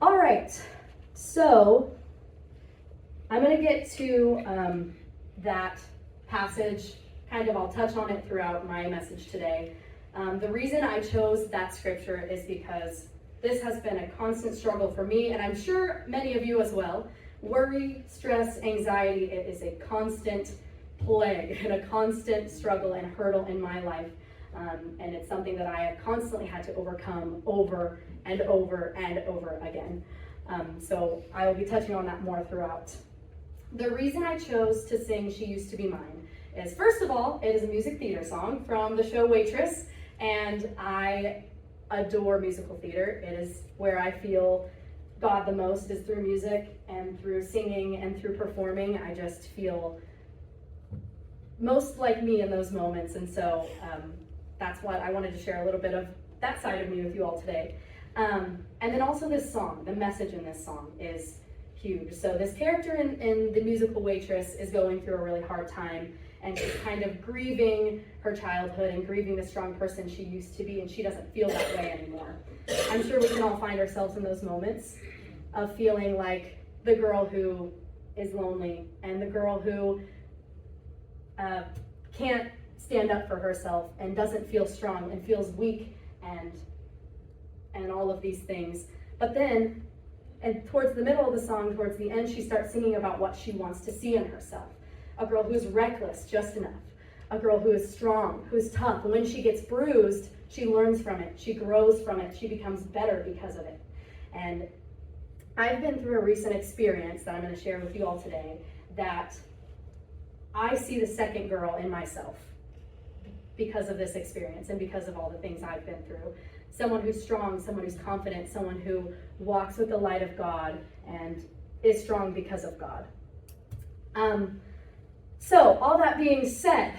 All right, so I'm going to get to that passage. I'll touch on it throughout my message today. The reason I chose that scripture is because this has been a constant struggle for me, and I'm sure many of you as well. Worry, stress, anxiety, it is a constant plague and a constant struggle and hurdle in my life. And it's something that I have constantly had to overcome over and over and over again. So I will be touching on that more throughout. The reason I chose to sing She Used to Be Mine is, first of all, it is a music theater song from the show Waitress, and I adore musical theater. It is where I feel God the most, is through music and through singing and through performing. I just feel most like me in those moments, and so that's what I wanted to share a little bit of that side of me with you all today. And then also this song, the message in this song is huge. So this character in the musical Waitress is going through a really hard time, and she's kind of grieving her childhood and grieving the strong person she used to be, and she doesn't feel that way anymore. I'm sure we can all find ourselves in those moments of feeling like the girl who is lonely and the girl who can't stand up for herself and doesn't feel strong and feels weak and all of these things. But then, and towards the middle of the song, towards the end, she starts singing about what she wants to see in herself. A girl who's reckless just enough. A girl who is strong, who's tough. When she gets bruised, she learns from it. She grows from it. She becomes better because of it. And I've been through a recent experience that I'm going to share with you all today that I see the second girl in myself because of this experience and because of all the things I've been through. Someone who's strong, someone who's confident, someone who walks with the light of God and is strong because of God. So all that being said,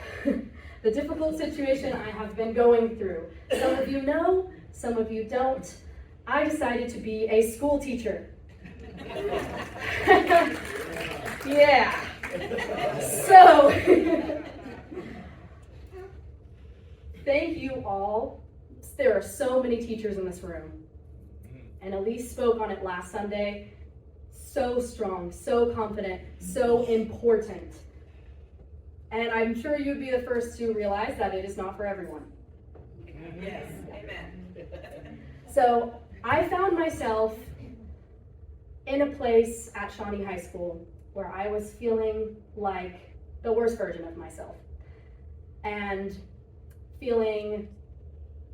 the difficult situation I have been going through, some of you know, some of you don't. I decided to be a school teacher. Yeah. So, thank you all. There are so many teachers in this room. And Elise spoke on it last Sunday. So strong, so confident, so important. And I'm sure you'd be the first to realize that it is not for everyone. Yes, amen. So I found myself in a place at Shawnee High School where I was feeling like the worst version of myself and feeling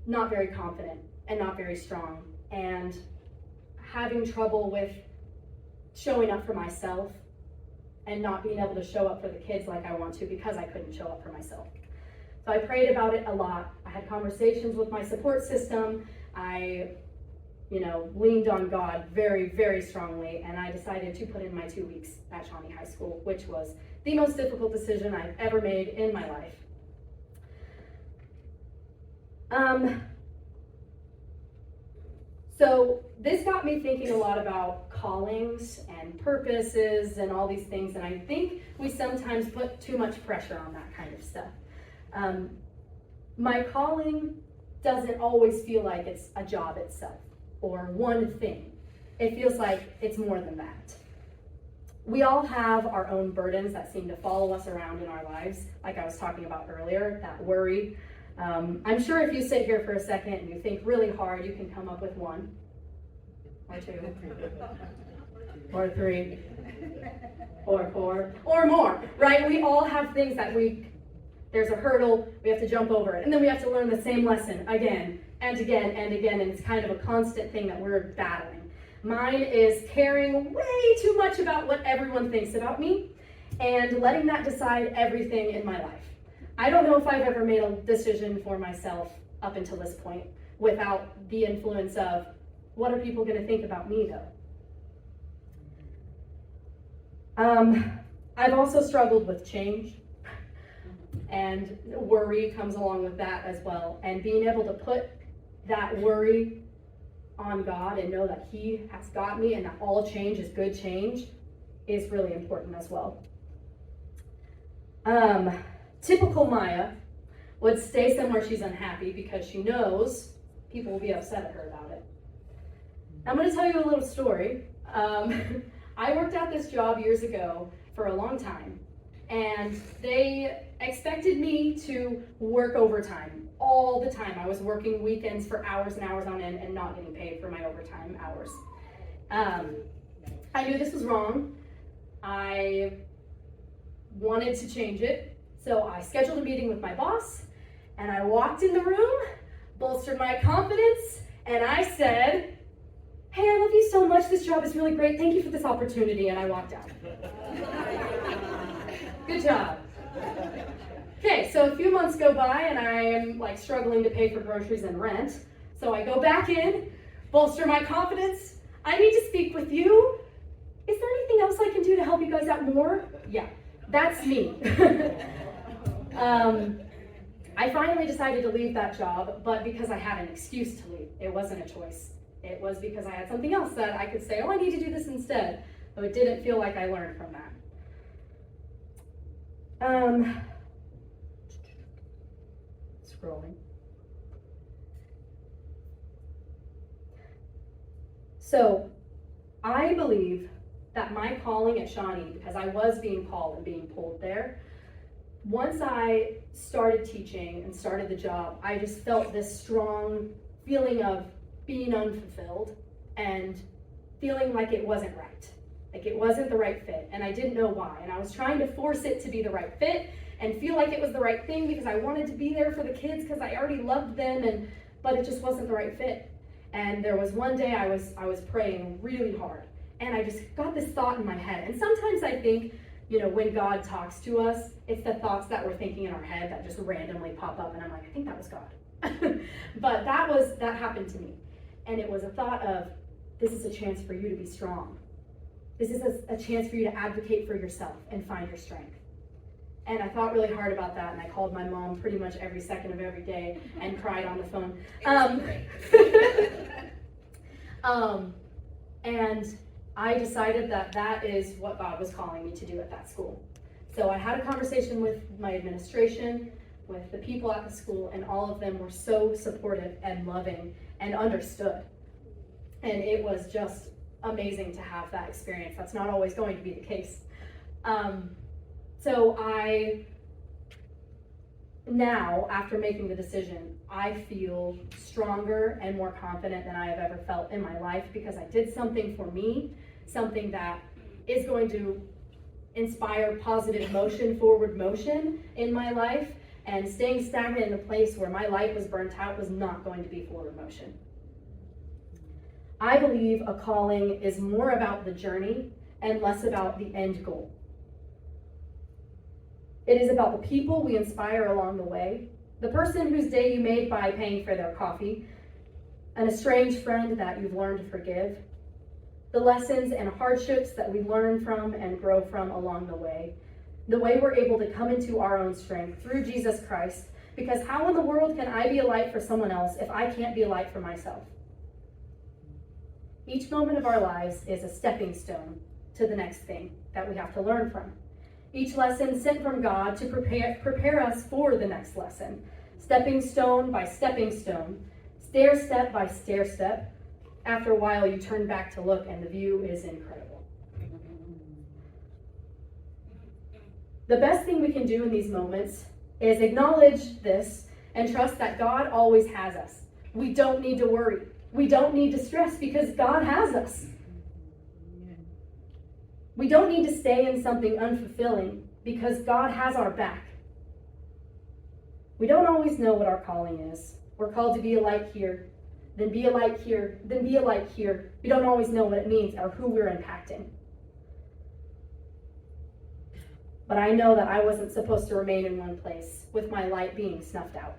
not very confident and not very strong and having trouble with showing up for myself and not being able to show up for the kids like I want to because I couldn't show up for myself. So I prayed about it a lot. I had conversations with my support system. I leaned on God very, very strongly, and I decided to put in my 2 weeks at Shawnee High School, which was the most difficult decision I've ever made in my life. So this got me thinking a lot about callings and purposes and all these things, and I think we sometimes put too much pressure on that kind of stuff. My calling doesn't always feel like it's a job itself or one thing. It feels like it's more than that. We all have our own burdens that seem to follow us around in our lives, like I was talking about earlier, that worry. I'm sure if you sit here for a second and you think really hard, you can come up with one, or two, or three, or four, or more, right? We all have things that there's a hurdle, we have to jump over it, and then we have to learn the same lesson again, and again, and again, and it's kind of a constant thing that we're battling. Mine is caring way too much about what everyone thinks about me, and letting that decide everything in my life. I don't know if I've ever made a decision for myself up until this point without the influence of, what are people going to think about me, though? I've also struggled with change, and worry comes along with that as well. And being able to put that worry on God and know that He has got me and that all change is good change is really important as well. Typical Maya would stay somewhere she's unhappy because she knows people will be upset at her about it. I'm going to tell you a little story. I worked at this job years ago for a long time, and they expected me to work overtime all the time. I was working weekends for hours and hours on end and not getting paid for my overtime hours. I knew this was wrong. I wanted to change it, so I scheduled a meeting with my boss, and I walked in the room, bolstered my confidence, and I said, "Hey, I love you so much. This job is really great. Thank you for this opportunity." And I walked out. Good job. Okay, so a few months go by and I am struggling to pay for groceries and rent. So I go back in, bolster my confidence. "I need to speak with you. Is there anything else I can do to help you guys out more?" Yeah, that's me. I finally decided to leave that job, but because I had an excuse to leave. It wasn't a choice. It was because I had something else that I could say, "Oh, I need to do this instead." So it didn't feel like I learned from that. Scrolling. So I believe that my calling at Shawnee, because I was being called and being pulled there, once I started teaching and started the job, I just felt this strong feeling of being unfulfilled and feeling like it wasn't right. Like it wasn't the right fit, and I didn't know why. And I was trying to force it to be the right fit and feel like it was the right thing because I wanted to be there for the kids because I already loved them, but it just wasn't the right fit. And there was one day I was praying really hard, and I just got this thought in my head. And sometimes I think, when God talks to us, it's the thoughts that we're thinking in our head that just randomly pop up, and I'm like, I think that was God. But that happened to me. And it was a thought of, this is a chance for you to be strong. This is a chance for you to advocate for yourself and find your strength. And I thought really hard about that, and I called my mom pretty much every second of every day and cried on the phone. And I decided that is what God was calling me to do at that school. So I had a conversation with my administration, with the people at the school, and all of them were so supportive and loving and understood. And it was just amazing to have that experience. That's not always going to be the case. So now, after making the decision, I feel stronger and more confident than I have ever felt in my life because I did something for me, something that is going to inspire positive motion, forward motion in my life, and staying stagnant in a place where my life was burnt out was not going to be forward motion. I believe a calling is more about the journey and less about the end goal. It is about the people we inspire along the way, the person whose day you made by paying for their coffee, an estranged friend that you've learned to forgive, the lessons and hardships that we learn from and grow from along the way we're able to come into our own strength through Jesus Christ, because how in the world can I be a light for someone else if I can't be a light for myself? Each moment of our lives is a stepping stone to the next thing that we have to learn from. Each lesson sent from God to prepare us for the next lesson. Stepping stone by stepping stone, stair step by stair step. After a while, you turn back to look and the view is incredible. The best thing we can do in these moments is acknowledge this and trust that God always has us. We don't need to worry. We don't need to stress because God has us. We don't need to stay in something unfulfilling because God has our back. We don't always know what our calling is. We're called to be a light here, then be a light here, then be a light here. We don't always know what it means or who we're impacting. But I know that I wasn't supposed to remain in one place with my light being snuffed out.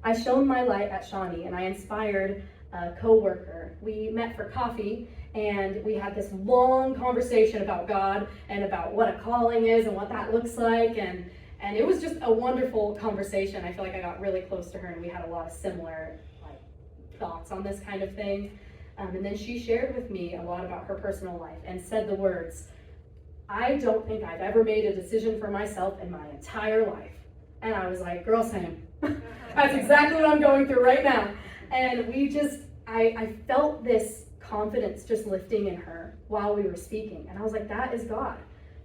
I shone my light at Shawnee and I inspired a co-worker. We met for coffee and we had this long conversation about God and about what a calling is and what that looks like. And it was just a wonderful conversation. I feel like I got really close to her and we had a lot of similar thoughts on this kind of thing. And then she shared with me a lot about her personal life and said the words, "I don't think I've ever made a decision for myself in my entire life." And I was like, girl, Sam, that's exactly what I'm going through right now. And I felt this confidence just lifting in her while we were speaking. And I was like, that is God.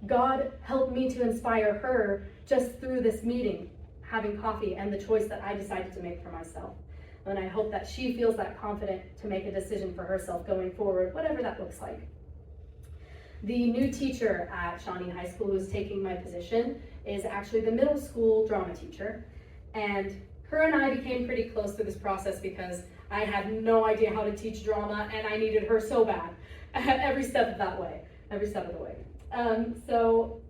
God helped me to inspire her just through this meeting, having coffee, and the choice that I decided to make for myself. And I hope that she feels that confident to make a decision for herself going forward, whatever that looks like. The new teacher at Shawnee High School who's taking my position is actually the middle school drama teacher. And her and I became pretty close through this process because I had no idea how to teach drama and I needed her so bad every step of the way. So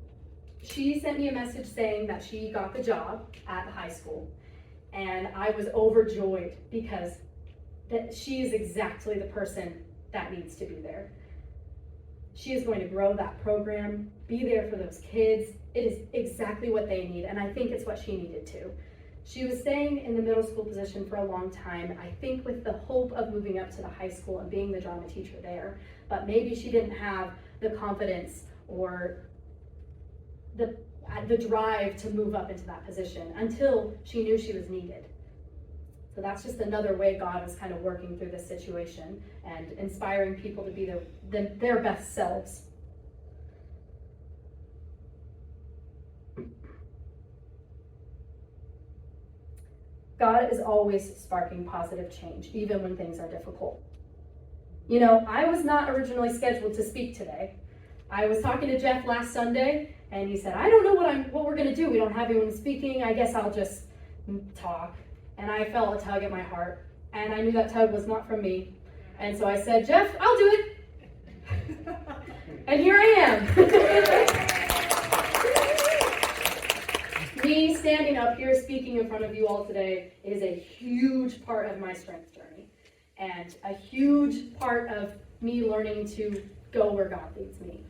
she sent me a message saying that she got the job at the high school. And I was overjoyed because she is exactly the person that needs to be there. She is going to grow that program, be there for those kids. It is exactly what they need, and I think it's what she needed too. She was staying in the middle school position for a long time, I think with the hope of moving up to the high school and being the drama teacher there, but maybe she didn't have the confidence or the drive to move up into that position until she knew she was needed. So that's just another way God is kind of working through this situation and inspiring people to be their best selves. God is always sparking positive change, even when things are difficult. You know, I was not originally scheduled to speak today. I was talking to Jeff last Sunday, and he said, I don't know what we're going to do. We don't have anyone speaking. I guess I'll just talk. And I felt a tug at my heart, and I knew that tug was not from me. And so I said, Jeff, I'll do it. And here I am. Me standing up here speaking in front of you all today is a huge part of my strength journey and a huge part of me learning to go where God leads me.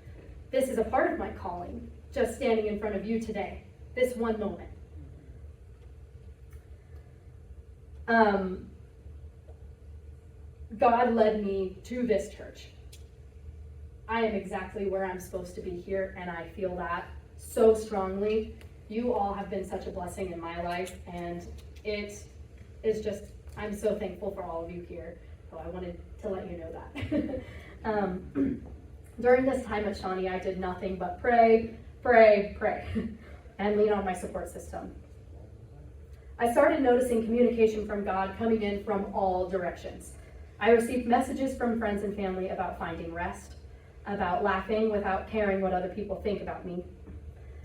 This is a part of my calling, just standing in front of you today, this one moment. God led me to this church. I am exactly where I'm supposed to be here, and I feel that so strongly. You all have been such a blessing in my life, and it is just, I'm so thankful for all of you here. So I wanted to let you know that. During this time at Shawnee, I did nothing but pray, and lean on my support system. I started noticing communication from God coming in from all directions. I received messages from friends and family about finding rest, about laughing without caring what other people think about me,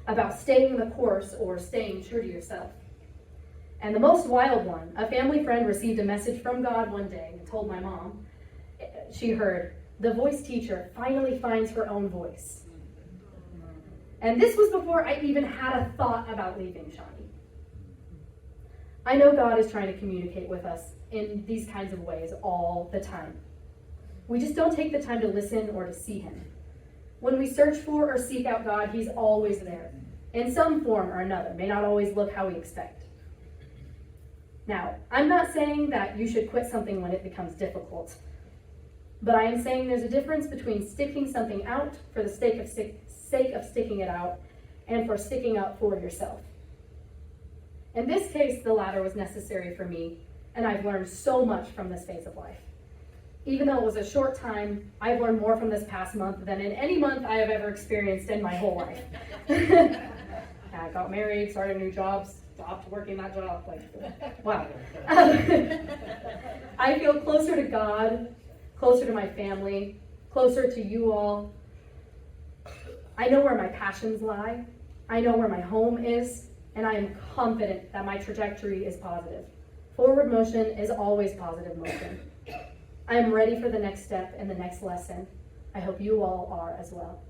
about staying the course or staying true to yourself. And the most wild one, a family friend received a message from God one day and told my mom, she heard, the voice teacher finally finds her own voice. And this was before I even had a thought about leaving Shawnee. I know God is trying to communicate with us in these kinds of ways all the time. We just don't take the time to listen or to see him. When we search for or seek out God, he's always there, in some form or another. May not always look how we expect. Now, I'm not saying that you should quit something when it becomes difficult, but I am saying there's a difference between sticking something out for the sake of sticking it out and for sticking up for yourself. In this case, the latter was necessary for me, and I've learned so much from this phase of life. Even though it was a short time, I've learned more from this past month than in any month I have ever experienced in my whole life. I got married, started a new job, stopped working that job. Wow. I feel closer to God, closer to my family, closer to you all. I know where my passions lie. I know where my home is, and I am confident that my trajectory is positive. Forward motion is always positive motion. I am ready for the next step and the next lesson. I hope you all are as well.